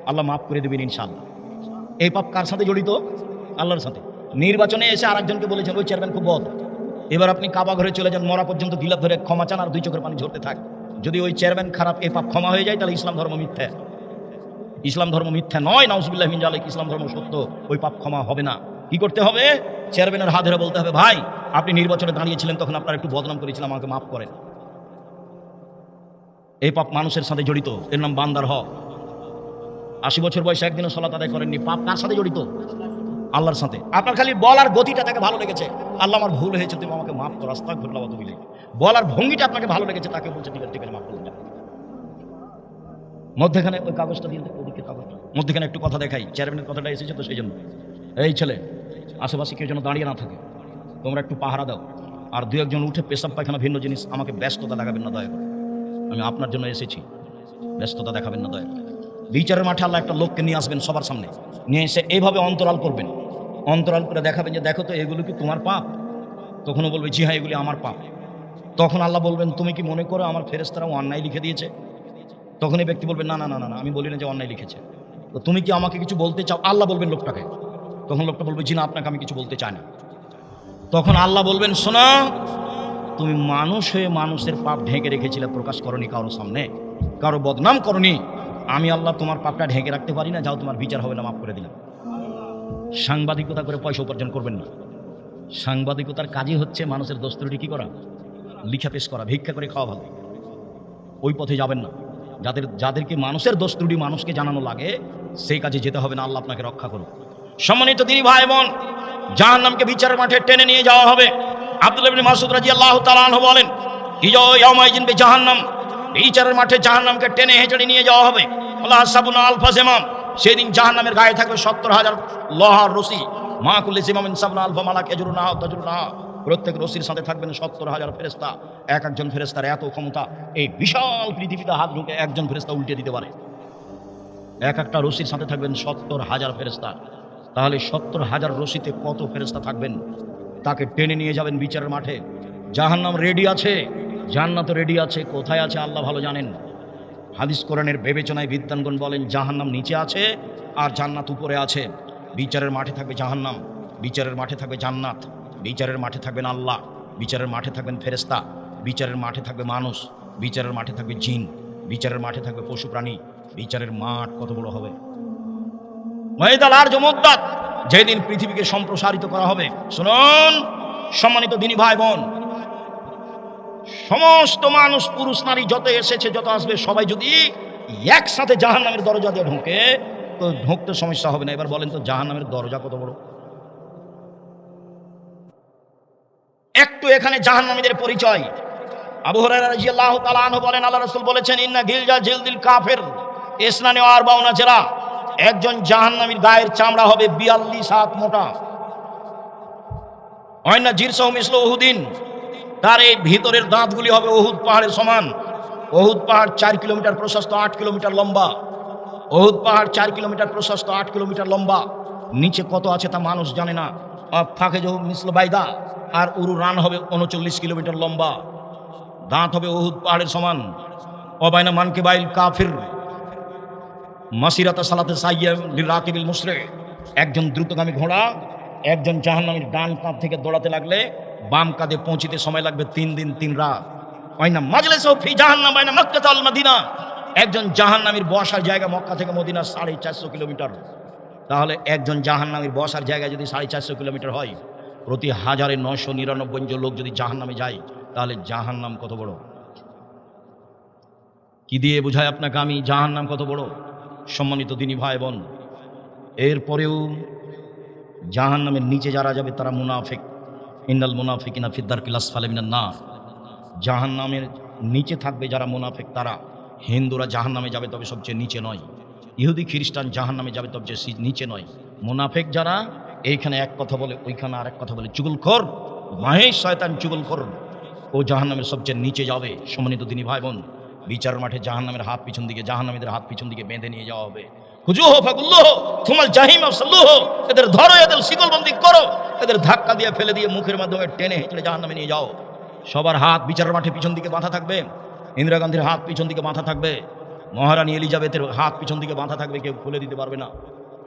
আল্লাহ মাফ করে দেবেন ইনশাআল্লাহ। এই পাপ কার সাথে জড়িত? আল্লাহর সাথে। নির্বাচনে এসে আরেকজনকে বলেছেন ওই চেয়ারম্যান খুব বদ, এবার আপনি কাবা ঘরে চলে যান, মরা পর্যন্ত গিলাপ ধরে ক্ষমা চান আর দুই চোখের পানি ঝরতে থাক। যদি ওই চেয়ারম্যান খারাপ, এই পাপ ক্ষমা হয়ে যায়, তাহলে ইসলাম ধর্ম মিথ্যা। ইসলাম ধর্ম মিথ্যা নয়, নাউজুবিল্লাহি মিন যালিক। ইসলাম ধর্ম সত্য, ওই পাপ ক্ষমা হবে না। কি করতে হবে? চেয়ারম্যানের হাত ধরে বলতে হবে, ভাই আপনি নির্বাচনে দাঁড়িয়েছিলেন, তখন আপনার একটু বদনাম করেছিলাম, আমাকে মাফ করেন। এই পাপ মানুষের সাথে জড়িত, এর নাম বান্দার হক। 80 বছর বয়সে একদিনও সালাত আদায় করেননি, পাপ কার সাথে জড়িত? আল্লাহর সাথে। আপনার খালি বলার গতিটা তাকে ভালো লেগেছে, আল্লাহ আমার ভুল হয়েছে, তুমি আমাকে মাফ করো, আস্তাগফিরুল্লাহ ওয়া আতুবু ইলাইহি। বলার ভঙ্গিটা আপনাকে ভালো লেগেছে, তাকে বলছে ঠিক আছে ঠিক আছে মাফ করে দাও। মধ্যখানে ওই কাগজটা দিয়ে ওদিকে কাগজটা মধ্যখানে একটু কথা দেখাই, চেয়ারম্যানের কথাটা এসেছে তো সেই জন্য। এই ছেলে, আশেপাশে কেউ যেন দাঁড়িয়ে না থাকে, তোমরা একটু পাহারা দাও, আর দু একজন উঠে পেশাব পায়খানা ভিন্ন জিনিস, আমাকে ব্যস্ততা দেখাবেন না দয়া করে, আমি আপনার জন্য এসেছি, ব্যস্ততা দেখাবেন না দয়া করে। বিচারের মাঠে আল্লাহ একটা লোককে নিয়ে আসবেন সবার সামনে, নিয়ে এসে এইভাবে অন্তরাল করবেন, অন্তরাল করে দেখাবেন যে দেখো তো এগুলো কি তোমার পাপ? তখনও বলবে জি হ্যাঁ এগুলি আমার পাপ। তখন আল্লাহ বলবেন তুমি কি মনে করো আমার ফেরেশতারা অন্যায় লিখে দিয়েছে? তখন এই ব্যক্তি বলবে না না না না, আমি বলি না যে অন্যায় লিখেছে, তো তুমি কি আমাকে কিছু বলতে চাও? আল্লাহ বলবেন লোকটাকে। তখন লোকটা বলবে জি না, আপনাকে আমি কিছু বলতে চাই না। তখন আল্লাহ বলবেন শোনো, তুমি মানুষ হয়ে মানুষের পাপ ঢেকে রেখেছিলে, প্রকাশ করনি কারোর সামনে, কারো বদনাম করনি। আমি আল্লাহ তোমার পাপটা ঢেকে রাখতে পারি না, যাও তোমার বিচার হবে না, মাফ করে দিলাম। সাংবাদিকতা করে পয়সা উপার্জন করবেন না। সাংবাদিকতার কাজই হচ্ছে মানুষের দোষ ত্রুটি কি করা, লিখা পেশ করা, ভিক্ষা করে খাওয়া ভালো। ওই পথে যাবেন না। যাদেরকে মানুষের দোষ ত্রুটি মানুষকে জানানো লাগে, সেই কাজে যেতে হবে না। আল্লাহ আপনাকে রক্ষা করুন। সম্মানিত দিনী ভাই বোন, জাহান্নামকে বিচারের মাঠে টেনে নিয়ে যাওয়া হবে। আব্দুল্লাহ ইবনে মাসউদ রাদিয়াল্লাহু তাআলা আনহু বলেন, ইয়াউমাইযিন বিজাহান্নাম, বিচারের মাঠে জাহান্নামকে টেনে হেঁচড়ে নিয়ে যাওয়া হবে। আল্লাহ সাবুনা আলফা জিমাম, সেদিন জাহান্নামের গায়ে থাকবে 70,000 লোহার রশি। মা কুল্লি জিমামিন সাবুনা আলফা মালাক ইয়াজরুনাহা তাজরুনাহা, প্রত্যেক রশির সাথে থাকবেন 70,000 ফেরেশতা। এক একজন ফেরেশতার এত ক্ষমতা, এই বিশাল পৃথিবীতে হাত ঢুকে একজন ফেরেশতা উল্টে দিতে পারে। এক একটা রশির সাথে থাকবেন 70,000 ফেরেশতা। তাহলে 70,000 রশিতে কত ফেরেশতা থাকবেন? তাকে টেনে নিয়ে যাবেন বিচারের মাঠে। জাহান্নাম রেডি আছে, জান্নাত রেডি আছে, কোথায় আছে আল্লাহ ভালো জানেন। হাদিস কোরআনের বিবেচনায় বিদ্বানগণ বলেন জাহান্নাম নিচে আছে আর জান্নাত উপরে আছে। বিচারের মাঠে থাকবে জাহান্নাম, বিচারের মাঠে থাকবে জান্নাত, বিচারের মাঠে থাকবেন আল্লাহ, বিচারের মাঠে থাকবেন ফেরেশতা, বিচারের মাঠে থাকবে মানুষ, বিচারের মাঠে থাকবে জিন, বিচারের মাঠে থাকবে পশু প্রাণী। বিচারের মাঠ কত বড় হবে! ময়দান আর জমদ্দাত, যেদিন পৃথিবীকে সম্প্রসারিত করা হবে। শুনুন সম্মানিত দিনী ভাই বোন, সমস্ত মানুষ, পুরুষ নারী যত এসেছে যত আসবে, সবাই যদি একসাথে জাহান্নামের দরজা দিয়ে ঢোকে, তো ঢুকতে সমস্যা হবে না। এবার বলেন তো জাহান্নামের দরজা কত বড়? একটু এখানে জাহান্নামীদের পরিচয়। আবু হুরায়রা রাদিয়াল্লাহু তাআলা আনহু বলেন, আল্লাহ রাসূল বলেছেন, ইন্না গিলজা জিলদিল কাফির ইসনানি ওয়া আরবাউনা জারা, একজন জাহান্নামীর গায়ের চামড়া হবে 42 হাত মোটা। ওয়াইন্না জিরসাহু মিসলু উহুদিন, তার এই ভিতরের দাঁতগুলি হবে উহুদ পাহাড়ের সমান। উহুদ পাহাড় 4 কিলোমিটার প্রশস্ত, 8 কিলোমিটার লম্বা। উহুদ পাহাড় 4 কিলোমিটার প্রশস্ত, 8 কিলোমিটার লম্বা। নিচে কত আছে তা মানুষ জানে না। ফাঁকে যে মিসল বাইদা, আর উরু রান হবে 39 কিলোমিটার লম্বা। দাঁত হবে উহুদ পাহাড়ের সমান। অবায়না মানকে বাইল কাফির মাসিরাতা সালাতে সাইয়্যিম লিরাকিবিল মুসরি, একজন দ্রুতগামী ঘোড়া একজন জাহান্নামীর ডান কাঁধ থেকে দৌড়াতে লাগলে বাম কাঁধে পৌঁছিতে সময় লাগবে 3 দিন 3 রাত। ওয়াইনা মাজলিসু ফি জাহান্নাম বাইনা মক্কা ওয়াল মদিনা, একজন জাহান্নামীর বসার জায়গা মক্কা থেকে মদিনা 450 কিলোমিটার। তাহলে একজন জাহান্নামীর বসার জায়গা যদি 450 কিলোমিটার হয়, প্রতি 1999 জন লোক যদি জাহান্নামে যায়, তাহলে জাহান্নাম কত বড়! কি দিয়ে বোঝায় আপনাকে আমি জাহান্নাম কত বড়? সম্মানিত দিনী ভাই বোন, এরপরেও জাহান্নামের নিচে যারা যাবে তারা মুনাফিক। ইন্নাল মুনাফিকিনা ফি দারকিল আসফালি মিনান নার, জাহান্নামের নিচে থাকবে যারা মুনাফিক তারা। হিন্দুরা জাহান্নামে যাবে তবে সবচেয়ে নিচে নয়, ইহুদি খ্রিস্টান জাহান্নামে যাবে সবচেয়ে নিচে নয়। মুনাফিক যারা এইখানে এক কথা বলে ওইখানে আরেক কথা বলে, চুগলখোর মাহেশ শয়তান চুগলখোর, ও জাহান্নামের সবচেয়ে নিচে যাবে। সম্মানিত দিনী ভাই বোন, বিচার মাঠে জাহান্নামের হাত পিছন দিকে, জাহান্নামীদের হাত পিছন দিকে বেঁধে নিয়ে যাওয়া হবে। খুজুহু ফাগুল্লুহু থুমাল জাহিম আফসাল্লুহু, এদের ধরো, এদের শিকলবন্দি করো, এদের ধাক্কা দিয়ে ফেলে দিয়ে মুখের মাধ্যমে টেনে হেঁচড়ে জাহান্নামে নিয়ে যাও। সবার হাত বিচারের মাঠে পিছন দিকে বাঁধা থাকবে। ইন্দিরা গান্ধীর হাত পিছন দিকে বাঁধা থাকবে, মহারানী এলিজাবেথের হাত পিছন দিকে বাঁধা থাকবে, কেউ খুলে দিতে পারবে না।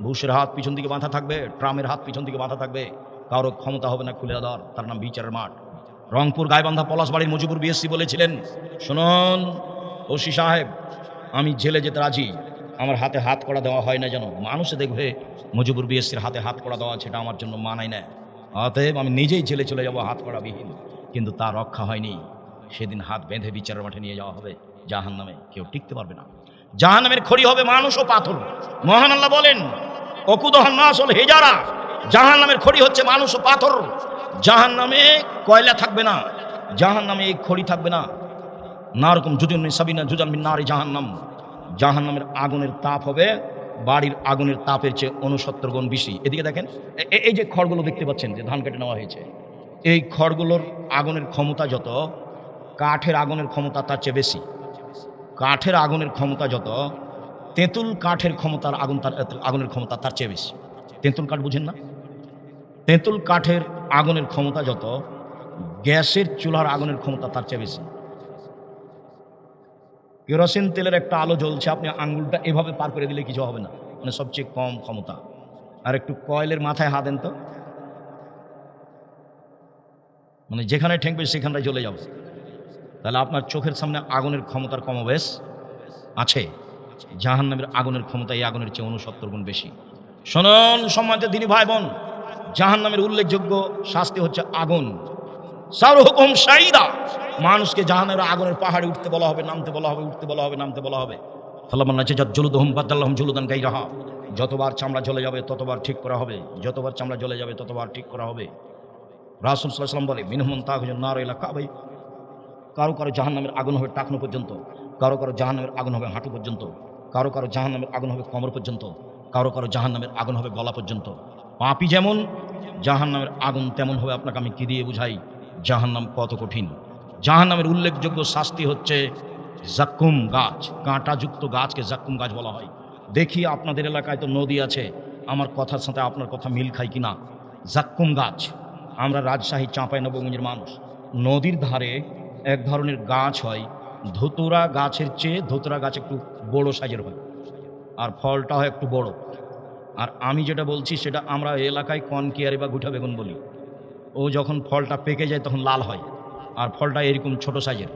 বুশের হাত পিছন দিকে বাঁধা থাকবে, ট্রামের হাত পিছন দিকে বাঁধা থাকবে, কারো ক্ষমতা হবে না খুলে দেওয়ার। তার নাম বিচারের মাঠ। রংপুর গাইবান্ধা পলাশবাড়ির মুজিবুর বিএসসি বলেছিলেন, শুনুন ওসি সাহেব, আমি জেলে যেতে রাজি, আমার হাতে হাত করা দেওয়া হয় না যেন মানুষে দেখবে মুজিবুর বিএসসির হাতে হাত করা দেওয়া, সেটা আমার জন্য মানায় না। অতএব আমি নিজেই জেলে চলে যাব হাত করাবিহীন। কিন্তু তা রক্ষা হয়নি। সেদিন হাত বেঁধে বিচারের মাঠে নিয়ে যাওয়া হবে জাহান নামে, কেউ টিকতে পারবে না। জাহান নামের খড়ি হবে মানুষ ও পাথর। মহান আল্লাহ বলেন, অকুদহান নাসল হেজারা, জাহান নামের খড়ি হচ্ছে মানুষ ও পাথর। জাহান নামে কয়লা থাকবে না, জাহান নামে এই খড়ি থাকবে না। না রকম জুজুন সাবিনা জুজান মিন নারি জাহান্নাম। জাহান নামের আগুনের তাপ হবে বাড়ির আগুনের তাপের চেয়ে 69 গুণ বেশি। এদিকে দেখেন, এই যে খড়গুলো দেখতে পাচ্ছেন যে ধান কেটে নেওয়া হয়েছে, এই খড়গুলোর আগুনের ক্ষমতা যত, কাঠের আগুনের ক্ষমতা তার চেয়ে বেশি। কাঠের আগুনের ক্ষমতা যত, তেঁতুল কাঠের ক্ষমতার আগুনের ক্ষমতা তার চেয়ে বেশি। তেঁতুল কাঠ বুঝেন না? তেঁতুল কাঠের আগুনের ক্ষমতা যত, গ্যাসের চুলার আগুনের ক্ষমতা তার চেয়ে বেশি। কেরোসিন তেলের একটা আলো জ্বলছে, আপনি আঙ্গুলটা এভাবে পার করে দিলে কিছু হবে না, মানে সবচেয়ে কম ক্ষমতা। আর একটু কয়েলের মাথায় হাত দেন তো, মানে যেখানে ঠেকবে সেখানটায় জ্বলে যাবে। তাহলে আপনার চোখের সামনে আগুনের ক্ষমতার কমবেশ আছে। জাহান্নামের আগুনের ক্ষমতা এই আগুনের চেয়ে 69 গুণ বেশি। শুনুন সম্মানিত দিনী ভাই বোন, জাহান্নামের উল্লেখযোগ্য শাস্তি হচ্ছে আগুন। সারহুকুম শাইদা, মানুষকে জাহান্নামের আগুনের পাহাড়ে উঠতে বলা হবে, নামতে বলা হবে, উঠতে বলা হবে, নামতে বলা হবে। ফালামান জুলুদুহুম বাদাল্লাহুম জুলুদান গায়রাহা, যতবার চামড়া জ্বলে যাবে ততবার ঠিক করা হবে, যতবার চামড়া জ্বলে যাবে ততবার ঠিক করা হবে। রাসূল সাল্লাল্লাহু আলাইহি ওয়াসাল্লাম বলে, মিনহুম তাখুজুন নার ইলা কাবাই, কারো কারো জাহান্নামের আগুন হবে টাকনো পর্যন্ত, কারো কারো জাহান্নামের আগুন হবে হাঁটু পর্যন্ত, কারো কারো জাহান্নামের আগুন হবে কোমর পর্যন্ত, কারো কারো জাহান্নামের আগুন হবে গলা পর্যন্ত। পাপী যেমন, জাহান্নামের আগুন তেমন হবে। আপনাকে আমি কি দিয়ে বুঝাই জাহান্নাম কত কঠিন। জাহান্নামের উল্লেখযোগ্য শাস্তি হচ্ছে জাক্কুম গাছ, কাঁটাযুক্ত গাছকে জাক্কুম গাছ বলা হয়। দেখি আপনাদের এলাকায় তো নদী আছে, আমার কথার সাথে আপনার কথা মিল খায় কিনা। জাক্কুম গাছ, আমরা রাজশাহী চাঁপাইনবাবগঞ্জের মানুষ, নদীর ধারে এক ধরনের গাছ হয়, ধুতুরা গাছের চেয়ে ধুতুরা গাছ একটু বড় সাইজের হয়, আর ফলটা হয় একটু বড়। আর আমি যেটা বলছি সেটা আমরা এলাকায় কনকিয়ারি বা গুঠা বেগুন বলি। ও যখন ফলটা পেকে যায় তখন লাল হয়, আর ফলটা এরকম ছোট সাইজের,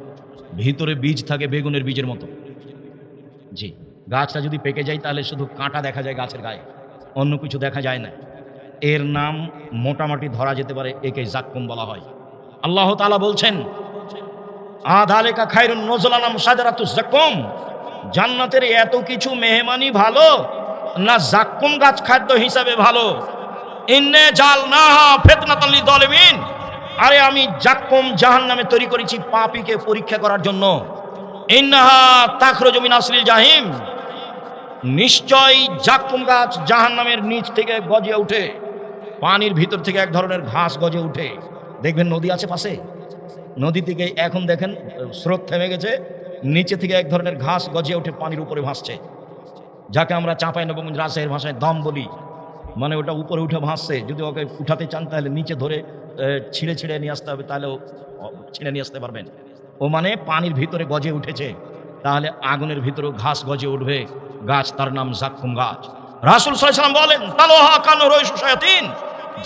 ভিতরে বীজ থাকে বেগুনের বীজের মতো। জি, গাছটা যদি পেকে যায় তাহলে শুধু কাঁটা দেখা যায় গাছের গায়ে, অন্য কিছু দেখা যায় না। এর নাম মোটামুটি ধরা যেতে পারে, একে জাক্কুম বলা হয়। আল্লাহ তাআলা বলছেন, আযালিকা খায়রুন নুজুলান শাজারাতুজ জাক্কুম, জান্নাতের এত কিছু মেহমানি ভালো না জাক্কুম গাছ খাদ্য হিসাবে ভালো। ইন্নে জালনাহা ফিতনাতাল লিযালিমিন, আরে আমি জাক্কুম জাহান্নামে তৈরি করেছি পাপীকে পরীক্ষা করার জন্য। ইন্নাহা তাখরুজু মিন আসলিল জাহিম, নিশ্চয় জাক্কুম গাছ জাহান্নামের নিচ থেকে গজিয়ে ওঠে, পানির ভিতর থেকে এক ধরনের ঘাস গজে ওঠে। দেখবেন নদী আছে পাশে, নদী থেকে এখন দেখেন স্রোত থেমে গেছে, নিচে থেকে এক ধরনের ঘাস গজিয়ে ওঠে, পানির উপরে ভাসছে, যাকে আমরা চাঁপাইনবাবগঞ্জ রাজশাহীর ভাষায় দম বলি। মানে ওটা উপরে উঠে ভাসছে, যদি ওকে উঠাতে চান তাহলে নিচে ধরে ছিঁড়ে ছিঁড়ে নিয়ে আসতে হবে, তাহলে ছিঁড়ে নিয়ে আসতে পারবেন। ও মানে পানির ভিতরে গজে উঠেছে, তাহলে আগুনের ভিতরেও ঘাস গজে উঠবে, গাছ তার নাম জাক্কুম গাছ। রাসূল সাল্লাল্লাহু আলাইহি ওয়াসাল্লাম বলেন, তালহা কানু রাইসু শায়াতিন,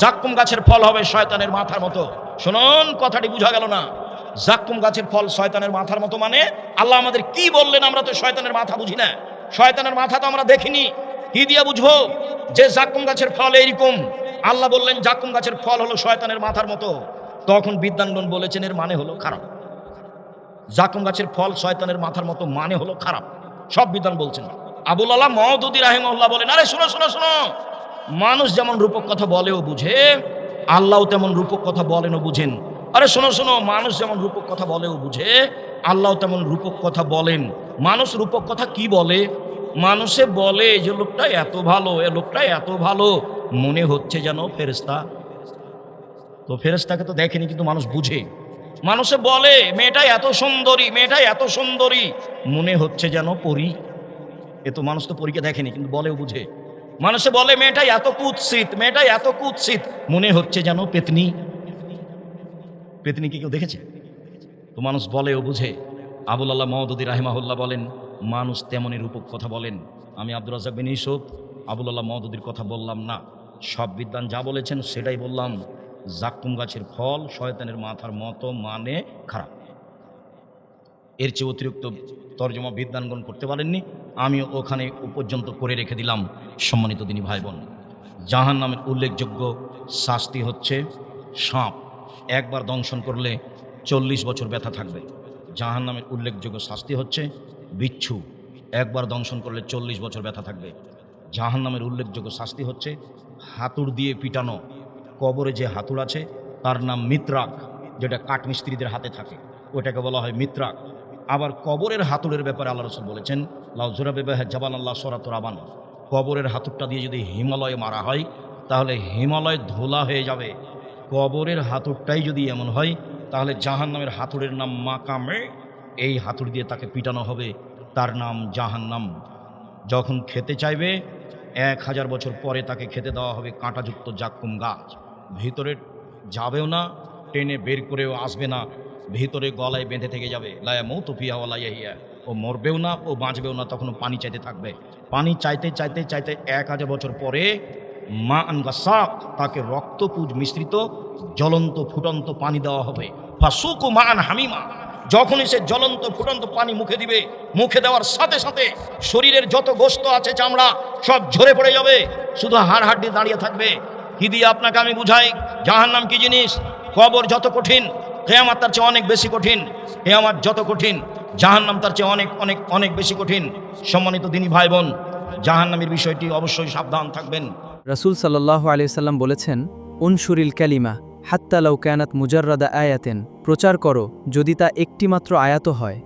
জাক্কুম গাছের ফল হবে শয়তানের মাথার মতো। শুনুন, কথাটি বোঝা গেল না? জাক্কুম গাছের ফল শয়তানের মাথার মতো মানে আল্লাহ আমাদের কি বললেন? আমরা তো শয়তানের মাথা বুঝি না, শয়তানের মাথা তো আমরা দেখিনি, কি দিয়ে বুঝবো যে জাক্কুম গাছের ফল এইরকম? আল্লাহ বললেন জাক্কুম গাছের ফল হলো শয়তানের মাথার মতো। তখন বিদ্বানগণ বলেছেন এর মানে হলো খারাপ। জাক্কুম গাছের ফল শয়তানের মাথার মতো মানে হলো খারাপ, সব বিদ্বান বলছেন। আবুল আলা মওদুদী রাহিমাহুল্লাহ বলেন, আরে শোনো শোনো শোনো, মানুষ যেমন রূপক কথা বলেও বুঝে, আল্লাহও তেমন রূপক কথা বলেন ও বুঝেন। আরে শোনো শোনো, মানুষ যেমন রূপক কথা বলেও বুঝে, আল্লাহ তেমন রূপক কথা বলেন। মানুষ রূপক কথা কি বলে? মানুষে বলে যে লোকটা এত ভালো, এ লোকটা এত ভালো, মনে হচ্ছে যেন ফেরেশতা। তো ফেরেশতাকে তো দেখেনি, কিন্তু মানুষ বুঝে। মানুষে বলে মেয়েটা এত সুন্দরী, মেয়েটা এত সুন্দরী, মনে হচ্ছে যেন পরী। এ তো মানুষ তো পরীকে দেখেনি, কিন্তু বলেও বুঝে। মানুষে বলে মেয়েটা এত কুৎসিত, মেয়েটা এত কুৎসিত, মনে হচ্ছে যেন পেতনি। পেতনি কি কেউ দেখেছে? তো মানুষ বলেও বুঝে। আবুল আল্লাহ মওদুদী রাহিমাহুল্লাহ বলেন, মানুষ তেমনই রূপক কথা বলেন। আমি আব্দুর রাজ্জাক বিন ইউসুফ আবুল আল্লাহ মওদুদির কথা বললাম না, সব বিদ্বান যা বলেছেন সেটাই বললাম। জাক্কুম গাছের ফল শয়তানের মাথার মতো, মানে খারাপ। এর চেয়ে অতিরিক্ত তর্জমা বিদ্বানগণ করতে পারেননি, আমিও ওখানে পর্যন্ত করে রেখে দিলাম। সম্মানিত দিনী ভাই বোন, জাহান্নামের উল্লেখযোগ্য শাস্তি হচ্ছে সাপ, একবার দংশন করলে 40 বছর ব্যথা থাকবে। জাহান্নামের উল্লেখযোগ্য শাস্তি হচ্ছে বিচ্ছু, একবার দংশন করলে 40 বছর ব্যথা থাকবে। জাহান্নামের উল্লেখযোগ্য শাস্তি হচ্ছে হাতুড় দিয়ে পিটানো। কবরে যে হাতুড় আছে তার নাম মিত্রাক, যেটা কাঠমিস্ত্রিদের হাতে থাকে, ওটাকে বলা হয় মিত্রাক। আবার কবরের হাতুড়ের ব্যাপারে আল্লাহ রাসূল বলেছেন, লাউ জুরাবিবা জাবাল আল্লাহ সরাতুর আবান, কবরের হাতুড়টা দিয়ে যদি হিমালয়ে মারা হয় তাহলে হিমালয় ধোলা হয়ে যাবে। কবরের হাতুড়টাই যদি এমন হয় তাহলে জাহান্নামের হাতুড়ের নাম মাকামে, এই হাতুড় দিয়ে তাকে পিটানো হবে, তার নাম জাহান্নাম। যখন খেতে চাইবে 1000 বছর পরে তাকে খেতে দেওয়া হবে কাঁটাযুক্ত জাক্কুম গাছ। ভিতরে যাবেও না, টেনে বের করেও আসবে না, ভিতরে গলায় বেঁধে থেকে যাবে। লায়া মৌতু ফিহা ওয়া লা ইয়াহিয়া, ও মরবেও না, ও বাঁচবেও না, তখনও পানি চাইতে থাকবে। পানি চাইতে চাইতে চাইতে 1000 বছর পরে মা আনগাসাক, তাকে রক্তপুঞ্জ মিশ্রিত জ্বলন্ত ফুটন্ত পানি দেওয়া হবে। ফাসুকু মা আন হামিমা, যখনই সে জ্বলন্ত ফুটন্ত পানি মুখে দিবে, মুখে দেওয়ার সাথে সাথে শরীরের যত গোশত আছে, চামড়া সব ঝরে পড়ে যাবে, শুধু হাড় হাড্ডি দাঁড়িয়ে থাকবে। কি দিয়ে আপনাকে আমি বুঝাই জাহান্নাম কি জিনিস? কবর যত কঠিন, কিয়ামত তার চেয়ে অনেক বেশি কঠিন। কিয়ামত যত কঠিন, জাহান্নাম তার চেয়ে অনেক অনেক অনেক বেশি কঠিন। সম্মানিত দিনী ভাই বোন, জাহান্নামের বিষয়টি অবশ্যই সাবধান থাকবেন। রাসূল সাল্লাল্লাহু আলাইহি সাল্লাম বলেছেন, উনশুরিল কালিমা হাত্তা লাউ কানাত মুজাররাদা আয়াতেন, প্রচার করো যদি তা একটিমাত্র আয়াত হয়।